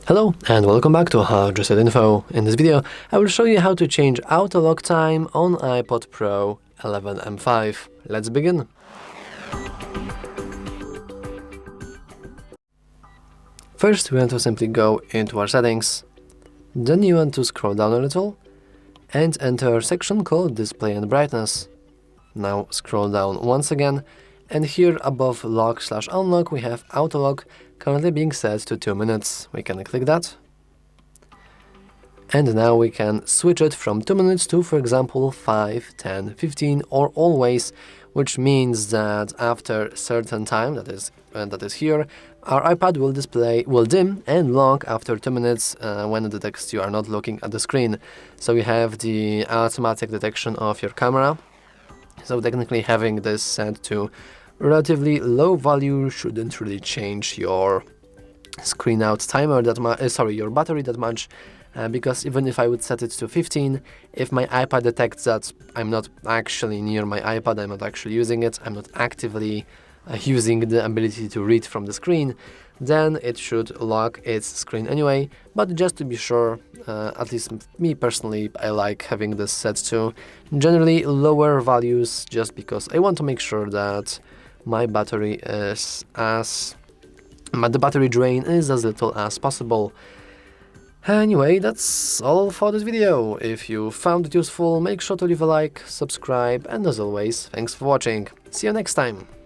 Hello and welcome back to HardReset.Info. In this video, I will show you how to change auto lock time on iPad Pro 11M5. Let's begin. First, we want to simply go into our settings. Then you want to scroll down a little and enter a section called Display and Brightness. Now scroll down once again, and here above lock/unlock we have auto lock currently being set to 2 minutes. We can click that. And now we can switch it from 2 minutes to, for example, 5, 10, 15 or always, which means that after a certain time, that is here, our iPad will dim and lock after 2 minutes when it detects you are not looking at the screen. So you have the automatic detection of your camera. So technically having this set to relatively low value shouldn't really change your screen out timer that much, your battery that much, because even if I would set it to 15, if my iPad detects that I'm not actually near my iPad, I'm not actually using it, I'm not actively using the ability to read from the screen, then it should lock its screen anyway. But just to be sure, at least me personally, I like having this set to generally lower values just because I want to make sure that my battery the battery drain is as little as possible. Anyway, that's all for this video. If you found it useful, make sure to leave a like, subscribe, and as always, thanks for watching. See you next time!